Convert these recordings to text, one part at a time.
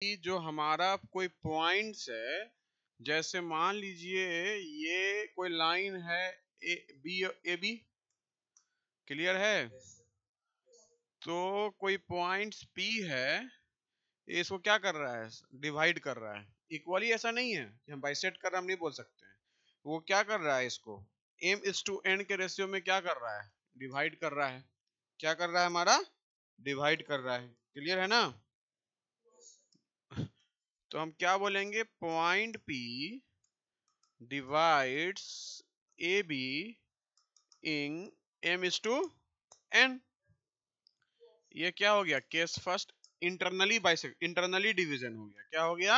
कि जो हमारा कोई पॉइंट्स है, जैसे मान लीजिए ये कोई लाइन है ए बी, क्लियर है? तो कोई पॉइंट्स P है, इसको क्या कर रहा है, डिवाइड कर रहा है इक्वली। ऐसा नहीं है कि हम बाइसेक्ट कर रहे, हम नहीं बोल सकते हैं। वो क्या कर रहा है, इसको m/n के रेशियो में क्या कर रहा है, डिवाइड कर रहा है। क्या कर रहा है हमारा, डिवाइड कर रहा है। क्लियर है ना? तो हम क्या बोलेंगे, पॉइंट P डिवाइड्स AB इन m/n। ये क्या हो गया, केस फर्स्ट, इंटरनली डिवीजन हो गया। क्या हो गया,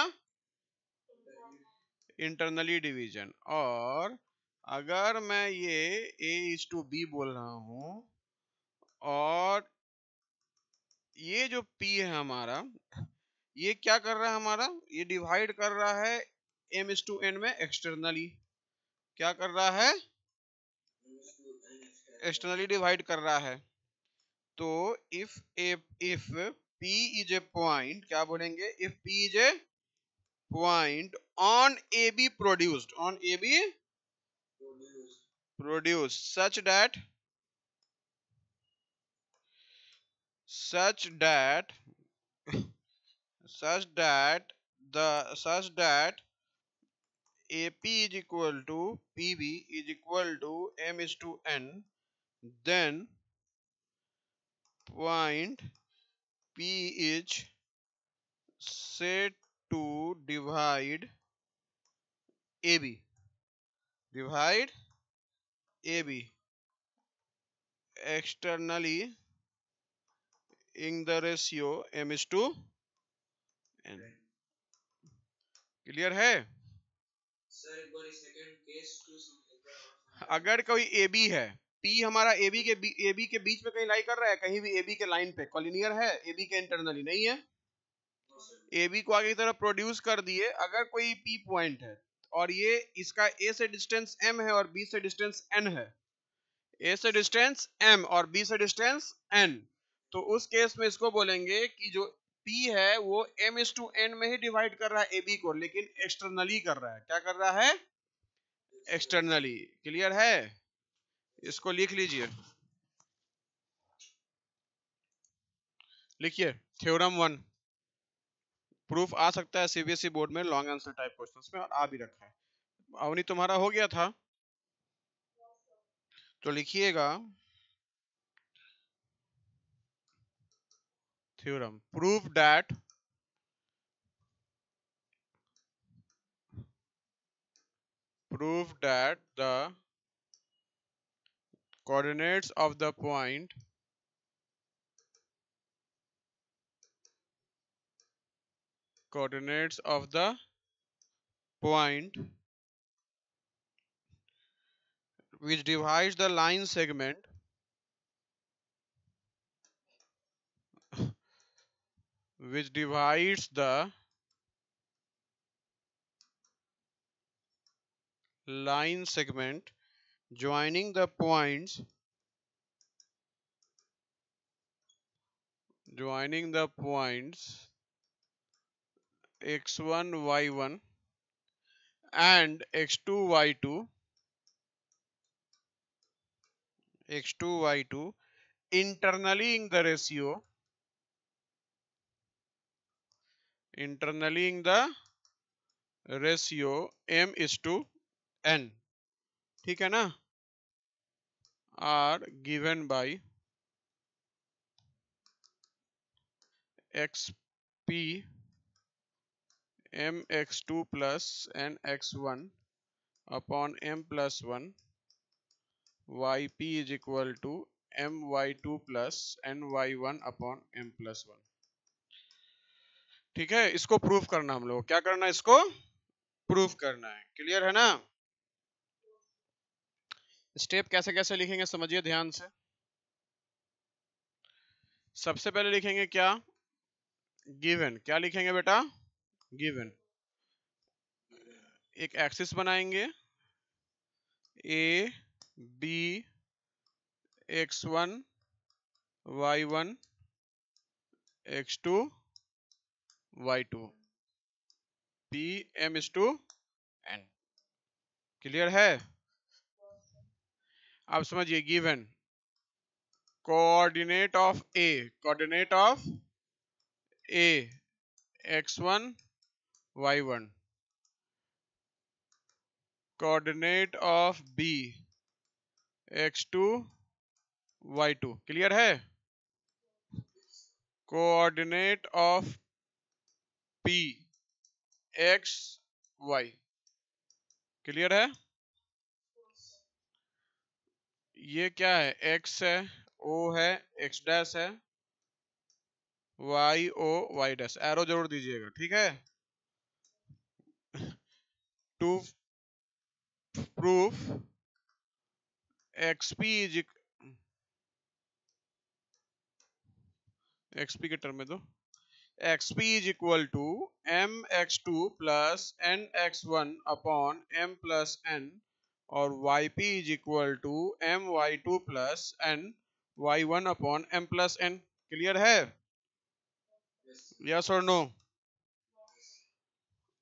इंटरनली डिवीजन। और अगर मैं ये A/B बोल रहा हूं और ये जो P है हमारा, ये क्या कर रहा है हमारा, ये डिवाइड कर रहा है m/n में एक्सटर्नली। क्या कर रहा है, एक्सटर्नली डिवाइड कर रहा है। तो if P is a point, क्या बोलेंगे, if P is a point on AB produced such that such that AP is equal to PB is equal to m/n, then point P is said to divide AB externally in the ratio m/n। Clear है? अगर कोई AB है, P हमारा AB के बीच में कहीं लाई कर रहा है, कहीं भी AB के लाइन पे कॉलिनियर है, AB के इंटरनली नहीं है। AB को आगे की तरफ प्रोड्यूस कर दिए। अगर कोई P पॉइंट है और ये इसका A से डिस्टेंस m है और B से डिस्टेंस n है, A से डिस्टेंस m और B से डिस्टेंस n, तो उस केस में इसको बोलेंगे कि जो P है वो m/n में ही डिवाइड कर रहा है AB को, लेकिन एक्सटर्नली कर रहा है। क्या कर रहा है, एक्सटर्नली। क्लियर है? इसको लिख लीजिए, लिखिए थ्योरम 1। प्रूफ आ सकता है CBSE बोर्ड में लॉन्ग आंसर टाइप क्वेश्चंस में, और आ भी रखा है। अवनी तुम्हारा हो गया था, तो लिखिएगा theorem, proof that the coordinates of the point which divides the line segment joining the points x1 y1 and x2 y2 internally in the ratio m/n। ठीक है ना? are given by xp mx2 plus nx1 upon m plus 1, yp is equal to my2 plus ny1 upon m plus 1। ठीक है? इसको proof करना, हम लोग क्या करना है, इसको प्रूफ करना है। क्लियर है ना? स्टेप कैसे कैसे लिखेंगे समझिए ध्यान से। सबसे पहले लिखेंगे क्या, गिवन। क्या लिखेंगे बेटा, गिवन। एक एक्सिस बनाएंगे, A B x1 y1 x2 y2 p m is to n। Clear है? अब समझिए given coordinate of A x1 y1, coordinate of B x2 y2। Clear है? Coordinate of p x y। Clear है? ये क्या है? x है, o है, x डैश है, y o y dash. Arrow जरूर दीजिएगा, ठीक है? To proof xp is xp के टर्म में दो xp is equal to mx2 plus nx1 upon m plus n और yp is equal to my2 plus n y1 upon m plus n। Clear है? Yes और no?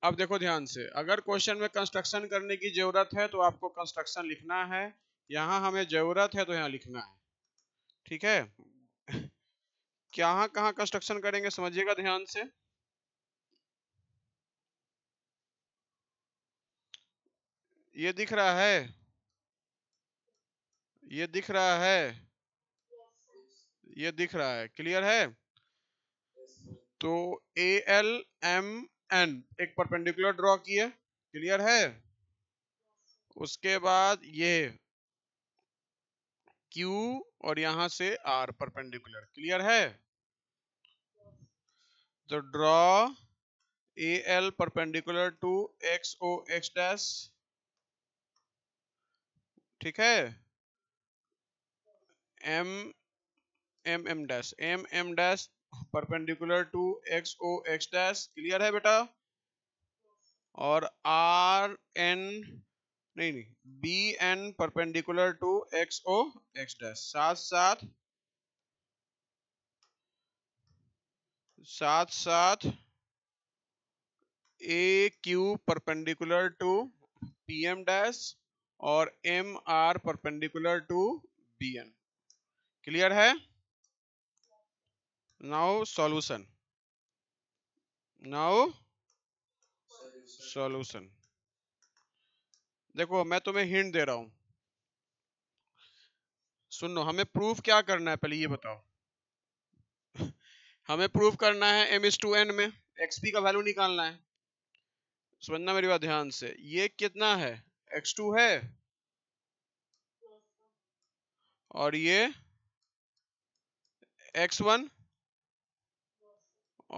अब देखो ध्यान से, अगर क्वेश्चन में कंस्ट्रक्शन करने की जरूरत है तो आपको कंस्ट्रक्शन लिखना है, यहां हमें जरूरत है तो यहां लिखना है, ठीक है? कहां कंस्ट्रक्शन करेंगे समझिएगा ध्यान से। ये दिख रहा है? ये दिख रहा है? ये दिख रहा है? क्लियर है? तो ए एल एम एन एक परपेंडिकुलर ड्रॉ किए। क्लियर है? उसके बाद ये Q और यहां से R परपेंडिकुलर। क्लियर है? तो draw A L perpendicular to X O X dash. ठीक है? M M dash perpendicular to X O X dash. Clear है बेटा? और आर एन नहीं B N perpendicular to X O X dash. साथ साथ A Q perpendicular to P M dash और M R perpendicular to B N. Clear है? Now solution. देखो मैं तुम्हें हिंट दे रहा हूं, सुनो। हमें प्रूफ क्या करना है पहले ये बताओ। हमें प्रूफ करना है m is to n में xp का वैल्यू निकालना है। समझना मेरी बात ध्यान से। ये कितना है? x2 है और ये x1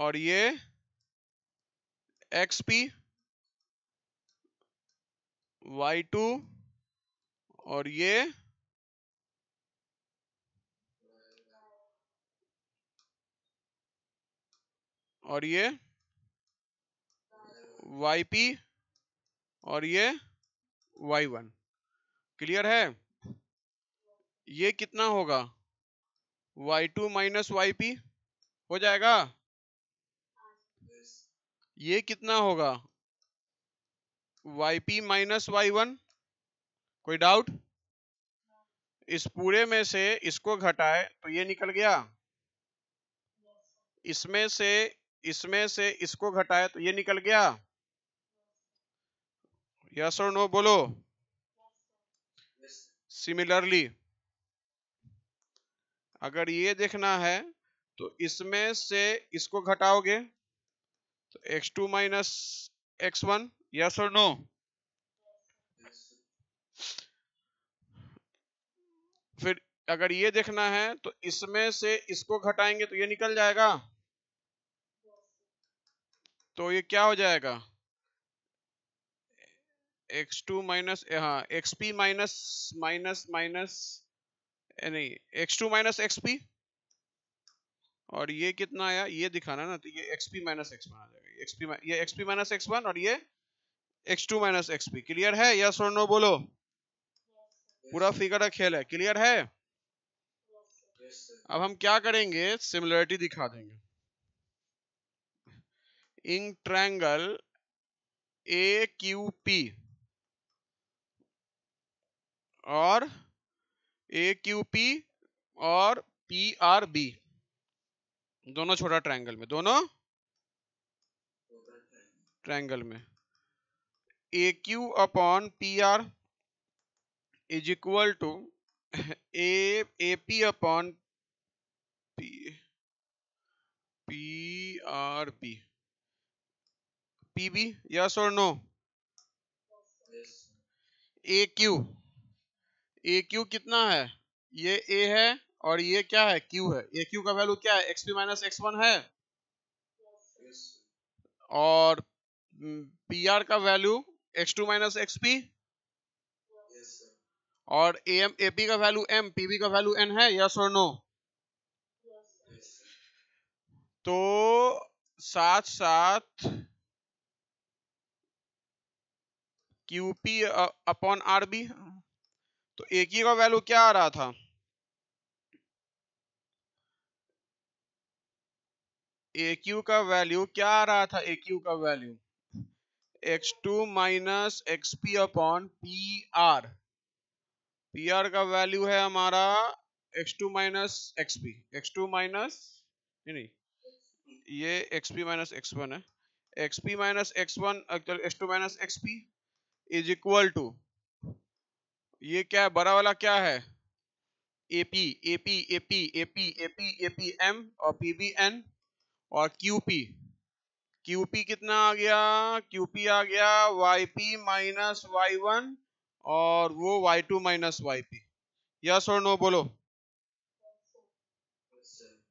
और ये xp y2 और ये yp और ये y1। क्लियर है? ये कितना होगा? y2 माइनस yp हो जाएगा। ये कितना होगा? yp minus y1। कोई डाउट? इस पूरे में से इसको घटाए तो ये निकल गया। इसमें से इसको घटाए तो ये निकल गया। यस और नो बोलो। सिमिलरली अगर ये देखना है तो इसमें से इसको घटाओगे तो x2 माइनस x1। यस और नो? फिर अगर ये देखना है तो इसमें से इसको घटाएंगे तो ये निकल जाएगा। तो ये क्या हो जाएगा? x2 माइनस xp माइनस नहीं x2 माइनस xp और ये कितना आया ये दिखाना ना। तो ये xp माइनस x1 आ जाएगा। ये xp माइनस x1 और ये x2 माइनस xp। क्लियर है? यस और नो बोलो। पूरा फिगर का खेल है। क्लियर है? अब हम क्या करेंगे? सिमिलरिटी दिखा देंगे। इन ट्रायंगल AQP और AQP और PRB, दोनों छोटा ट्रायंगल में, दोनों ट्रायंगल में AQ upon PR is equal to AP upon PRB, PB, yes और नो? AQ कितना है? ये A है और ये क्या है? Q है। AQ का वैल्यू क्या है? XP माइनस X1 है। और PR का वैल्यू X2 माइनस XP, और AP का वैल्यू M, PB का वैल्यू N है, यस और नो? तो साथ साथ QP अपॉन RB, तो AQ का वैल्यू क्या आ रहा था? AQ का वैल्यू क्या आ रहा था? AQ का value X2 minus XP upon PR। PR का वैल्यू है हमारा X2 minus XP, X2 minus नहीं, ये XP माइनस X1 है, XP minus X1 X2 minus XP is equal to, ये क्या है? बड़ा वाला क्या है? AP, AP, AP, AP, AP, AP M और PB N और QP कितना आ गया? QP आ गया YP माइनस Y1 और वो Y2 माइनस YP, यस और नो बोलो?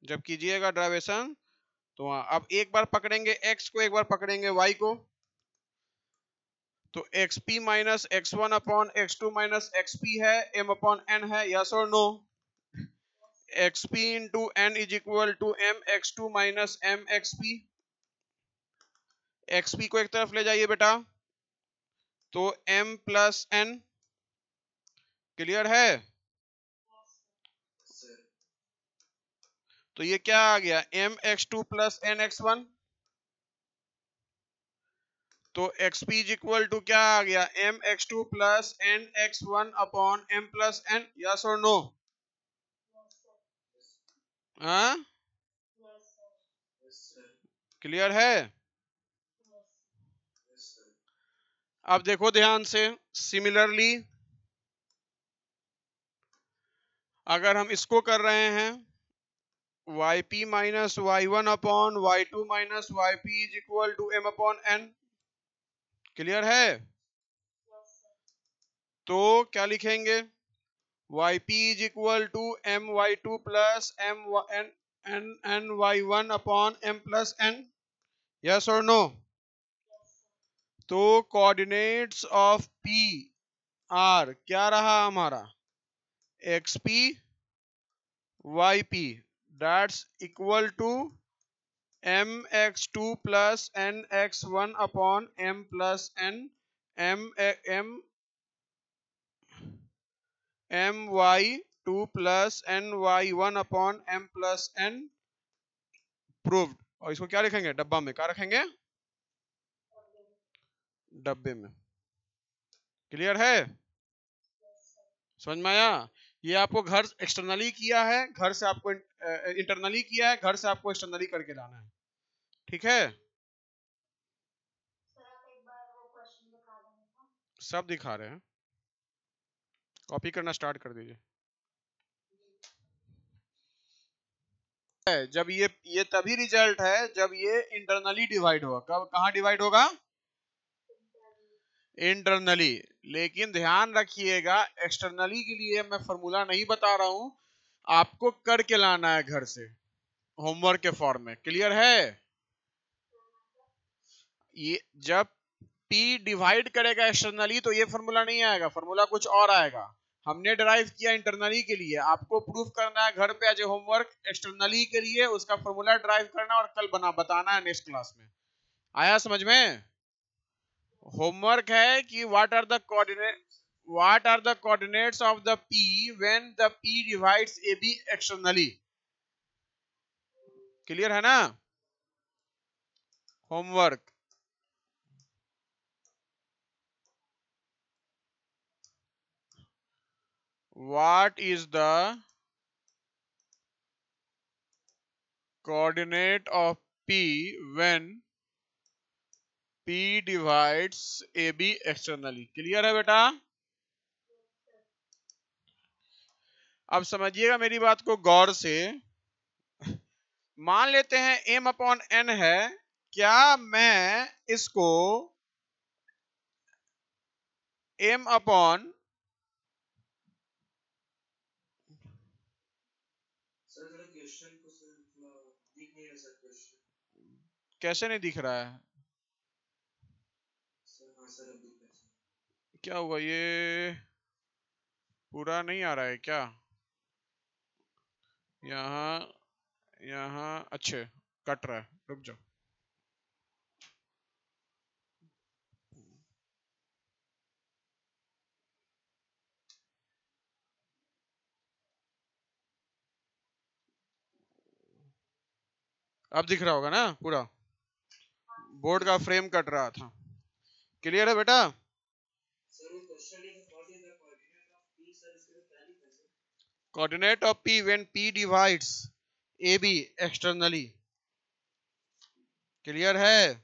जब कीजिएगा डेरिवेशन तो अब एक बार पकड़ेंगे x को, एक बार पकड़ेंगे y को, तो XP minus X1 upon X2 minus XP है, M अपॉन N है, यस और no? XP into N is equal to M X2 minus M XP। XP को एक तरफ ले जाइए बेटा, तो M प्लस N, क्लियर है? तो ये क्या आ गया? M X2 plus N X1, तो XP इज इक्वल टू क्या आ गया? M X2 plus N X1 upon M plus N, yes और नो? हाँ, क्लियर है? अब देखो ध्यान से, सिमिलरली अगर हम इसको कर रहे हैं YP minus Y1 upon Y2 minus YP is equal to M upon N, clear है? तो क्या लिखेंगे? YP is equal to MY2 plus MNY1 upon M plus N, yes और नो? तो कोऑर्डिनेट्स ऑफ P R क्या रहा हमारा? XP YP that's equal to MX2 plus NX1 upon M plus N MY2 plus NY1 upon M plus N proved। और इसको क्या लिखेंगे? डब्बा में। क्या रखेंगे? डब्बे में। क्लियर है? समझ में आया? ये आपको घर एक्सटर्नली किया है, घर से आपको इंटरनली किया है, घर से आपको एक्सटर्नली करके लाना है, ठीक है? सब दिखा रहे हैं, कॉपी करना स्टार्ट कर दीजिए। जब ये तभी रिजल्ट है जब ये इंटरनली डिवाइड होगा। कब, कहाँ डिवाइड होगा? इंटरनली। लेकिन ध्यान रखिएगा, एक्सटर्नली के लिए मैं फॉर्मूला नहीं बता रहा हूं, आपको करके लाना है घर से, होमवर्क के फॉर्म में। क्लियर है? ये जब P डिवाइड करेगा एक्सटर्नली तो ये फॉर्मूला नहीं आएगा, फॉर्मूला कुछ और आएगा। हमने डिराइव किया इंटरनली के लिए, आपको प्रूफ करना है घर पे एज ए होमवर्क एक्सटर्नली के लिए, उसका फॉर्मूला डिराइव करना और कल बताना है नेक्स्ट क्लास में। आया समझ में? होमवर्क है कि what are the coordinates of the P when the P divides AB externally. Clear है ना? Homework. What is the coordinate of P when P divides AB externally. Clear है बेटा? अब समझिएगा मेरी बात को गौर से। मान लेते हैं m अपॉन n है, क्या मैं इसको m अपॉन कैसे नहीं दिख रहा है? क्या हुआ, ये पूरा नहीं आ रहा है क्या? यहाँ यहाँ अच्छे कट रहा है, रुक जाओ। अब दिख रहा होगा ना पूरा? बोर्ड का फ्रेम कट रहा था। क्लियर है बेटा? Coordinate of P when P divides AB externally. Clear है?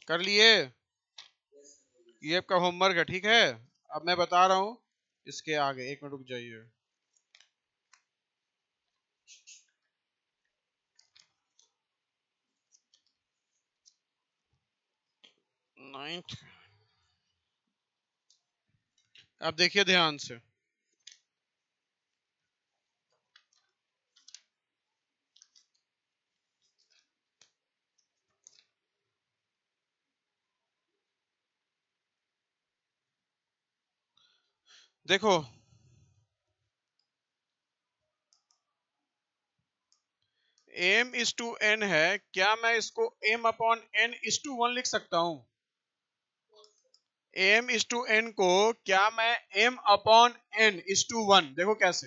कर लिए? ये आपका होमवर्क है, ठीक है? अब मैं बता रहा हूं इसके आगे, एक मिनट रुक जाइए। 9th, अब देखिए ध्यान से। देखो, m इज टू n है, क्या मैं इसको m upon n is to 1 लिख सकता हूं? m इज टू n को क्या मैं m upon n is to 1, देखो कैसे,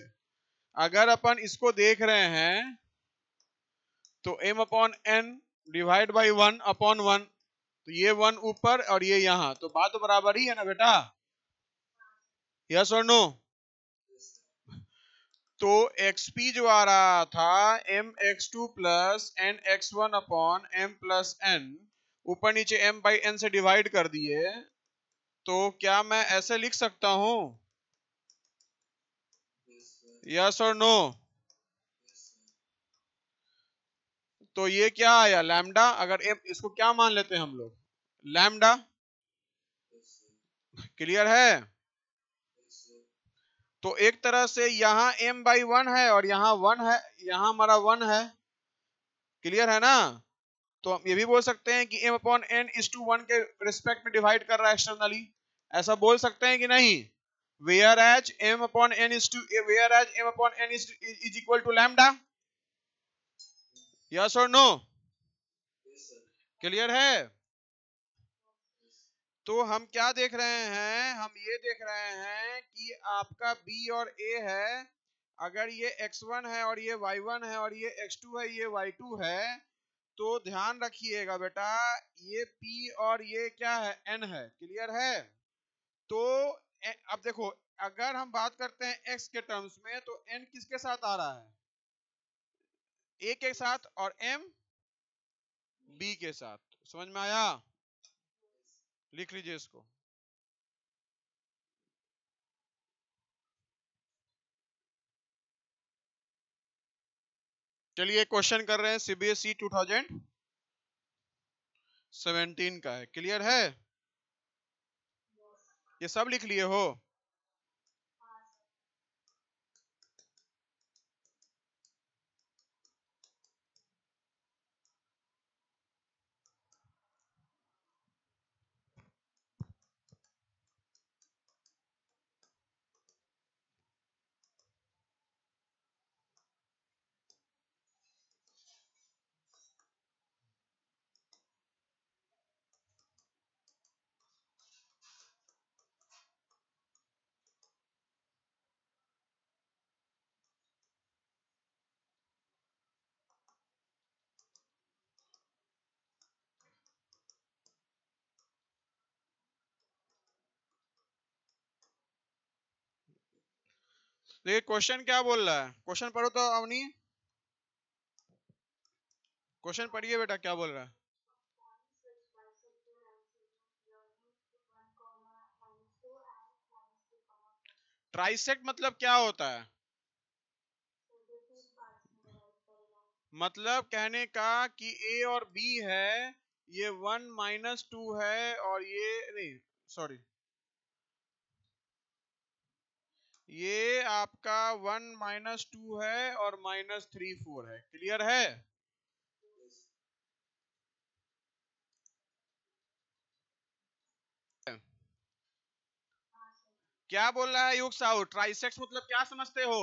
अगर अपन इसको देख रहे हैं तो m upon n divide by 1 upon 1, तो ये 1 ऊपर और ये यहां, तो बात तो बराबर ही है ना बेटा? यस और नो? तो xp जो आ रहा था mx2 plus nx1 upon m plus n, ऊपर नीचे m बाई n से डिवाइड कर दिए, तो क्या मैं ऐसे लिख सकता हूं? यस और नो? तो ये क्या आया, लैम्डा। अगर m इसको क्या मान लेते हैं हम लोग? लैम्डा। क्लियर है? तो एक तरह से यहाँ m बाई 1 है और यहाँ 1 है, यहाँ हमारा 1 है। क्लियर है ना? तो हम ये भी बोल सकते हैं कि m upon n is to 1 के रिस्पेक्ट में डिवाइड कर रहा है एक्सटर्नली, ऐसा बोल सकते हैं कि नहीं? Whereas m upon n is to, whereas m upon n is equal to lambda. Yes और नो? क्लियर है? तो हम क्या देख रहे हैं, हम ये देख रहे हैं कि आपका B और A है, अगर ये x1 है और ये y1 है और ये x2 है, ये y2 है, तो ध्यान रखिएगा बेटा, ये P और ये क्या है, N है। क्लियर है? तो अब देखो, अगर हम बात करते हैं x के टर्म्स में, तो n किसके साथ आ रहा है? A के साथ, और m B के साथ। समझ में आया? लिख लीजिए इसको। चलिए क्वेश्चन कर रहे हैं, CBSE 2017 का है। क्लियर है? ये सब लिख लिए हो? देखिए क्वेश्चन क्या बोल रहा है, क्वेश्चन पढ़ो तो अवनी, क्वेश्चन पढ़िए बेटा क्या बोल रहा है। ट्राइसेक्ट मतलब क्या होता है? मतलब कहने का कि ए और बी है, ये 1 - 2 है और ये नहीं, सॉरी, ये आपका 1 - 2 है और -3 4 है। क्लियर है? क्या बोल रहा है युग साहू, ट्राइसेक्स मतलब क्या समझते हो?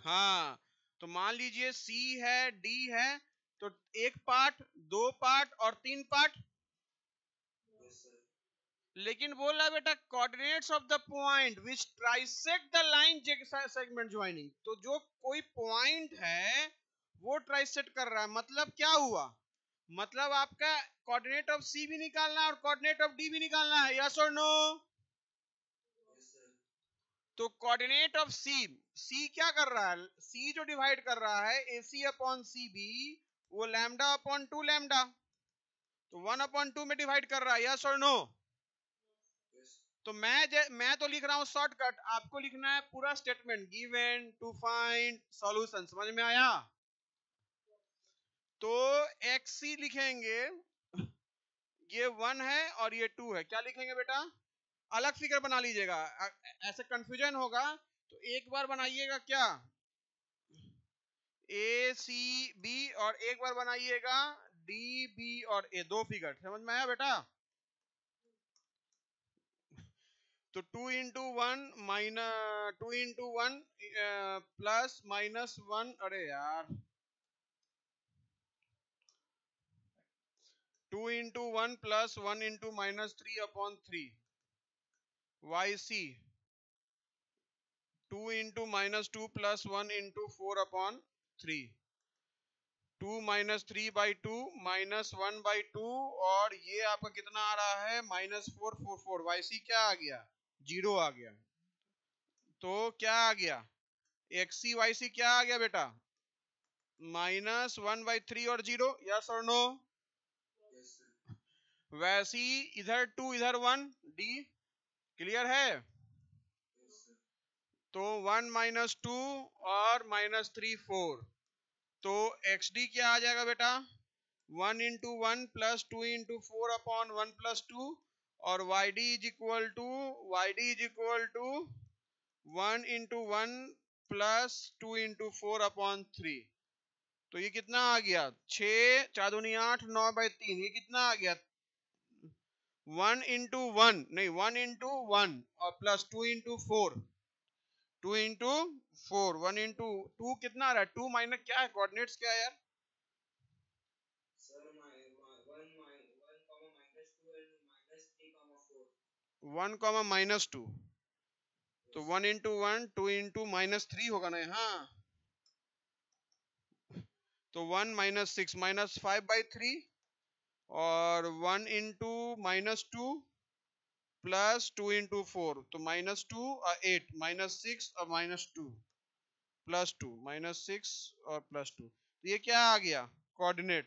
हाँ, तो मान लीजिए सी है, डी है, तो एक पार्ट, दो पार्ट और तीन पार्ट। लेकिन बोल रहा है बेटा coordinates of the point which trisect the line segment joining, तो जो कोई पॉइंट है वो ट्राइसेक्ट कर रहा है। मतलब क्या हुआ, मतलब आपका कोऑर्डिनेट ऑफ सी भी निकालना है और कोऑर्डिनेट ऑफ डी भी निकालना है, यस और नो? तो कोऑर्डिनेट ऑफ सी, सी क्या कर रहा है, सी जो डिवाइड कर रहा है AC अपॉन CB, वो लैम्डा अपॉन 2 लैम्डा, तो 1/2 में डिवाइड कर रहा है, यस और नो? तो मैं तो लिख रहा हूं शॉर्टकट, आपको लिखना है पूरा statement, given to find solution. समझ में आया? तो XC लिखेंगे, ये 1 है और ये 2 है, क्या लिखेंगे बेटा? अलग फिगर बना लीजिएगा, ऐसे कंफ्यूजन होगा तो एक बार बनाइएगा क्या, ACB, और एक बार बनाइएगा DB और A, दो फिगर। समझ में आया बेटा? तो 2 × 1 प्लस -1, अरे यार, 2 × 1 प्लस 1 × -3/3 YC, 2 × -2 प्लस 1 × 4/3, 2 - 3/2 -1/2, और ये आपका कितना आ रहा है, -444। YC क्या आ गया, 0 आ गया। तो क्या आ गया, XC YC क्या आ गया बेटा, -1/3 और 0, यस और नो? वैसी इधर 2 इधर 1, D क्लियर है? तो 1 - 2 और -3 4, तो XD क्या आ जाएगा बेटा, 1 × 1 प्लस 2 × 4/1 + 2, और YD is equal to 1 × 1 plus 2 × 4/3। तो ये कितना आ गया, 6 4 दूनी 8 9/3, ये कितना आ गया, 1 × 1 नहीं, 1 × 1 और प्लस 2 × 4, 2 × 4, 1 × 2 कितना आ रहा है, 2 माइनस क्या है, कोऑर्डिनेट्स क्या है यार, 1 -2, तो 1 × 1 2 × -3 होगा ना, हाँ, तो 1 - 6 -5/3, और 1 × -2 प्लस 2 × 4, तो -2 और 8, -6 और -2 प्लस 2, -6 और +2, तो ये क्या आ गया कोऑर्डिनेट,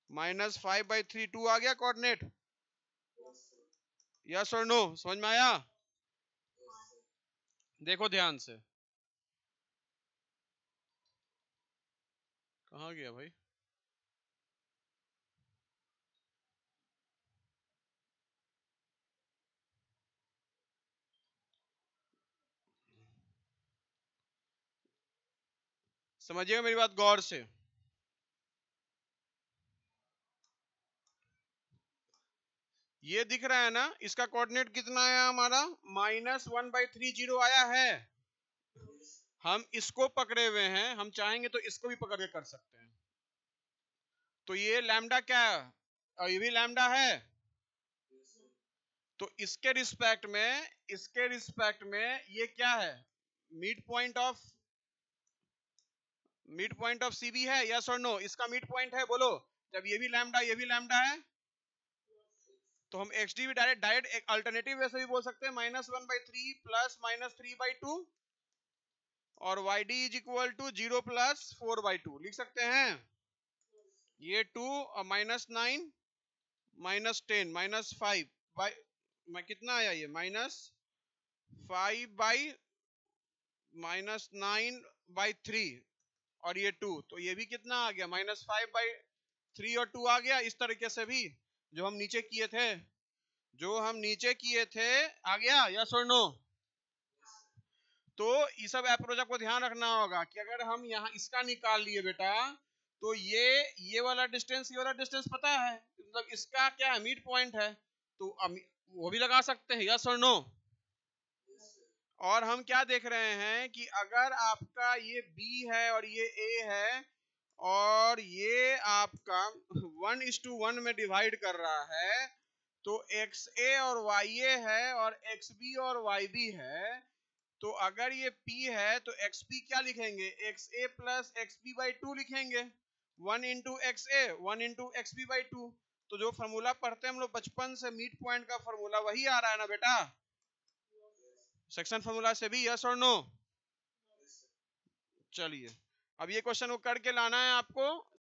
-5/3 2 आ गया कोऑर्डिनेट, यस और नो? समझ में आया? देखो ध्यान से, कहाँ गया भाई, समझिएगा मेरी बात गौर से। ये दिख रहा है ना, इसका कोऑर्डिनेट कितना आया हमारा, -1/3 0 आया है। हम इसको पकड़े हुए हैं, हम चाहेंगे तो इसको भी पकड़ के कर सकते हैं। तो ये लैम्डा क्या है, और ये भी लैम्डा है, तो इसके रिस्पेक्ट में ये क्या है, मिड पॉइंट ऑफ CB है, यस और नो? इसका मिड पॉइंट है, बोलो, जब ये भी लैम्डा ये भी लैम्डा है, तो हम एक्स डी भी डायरेक्ट एक अल्टरनेटिव वैसे भी बोल सकते हैं -1/3 प्लस -3/2 और Y D is equal to 0 plus 4/2 लिख सकते हैं। ये 2 और -9 -10 -5 बाई मैं कितना आया ये -5/-9/3 और ये 2 तो ये भी कितना आ गया -5/3 और 2 आ गया। इस तरीके से भी जो हम नीचे किए थे आ गया यस और नो। तो ये सब अप्रोच आपको ध्यान रखना होगा कि अगर हम यहाँ इसका निकाल लिए बेटा तो ये वाला डिस्टेंस पता है, मतलब इसका क्या है मिड पॉइंट है, तो वो भी लगा सकते हैं यस और नो। और हम क्या देख रहे हैं कि अगर आपका ये B है और ये A है और ये आपका 1:1 में डिवाइड कर रहा है तो XA और YA है और XB और YB है, तो अगर ये P है तो XP क्या लिखेंगे XA प्लस XB/2 लिखेंगे 1 इंटू XA 1 इंटू XB/2। तो जो फॉर्मूला पढ़ते हैं हम लोग बचपन से मिड पॉइंट का फॉर्मूला वही आ रहा है ना बेटा, सेक्शन फॉर्मूला से भी यस और नो। चलिए अब ये क्वेश्चन को करके लाना है आपको,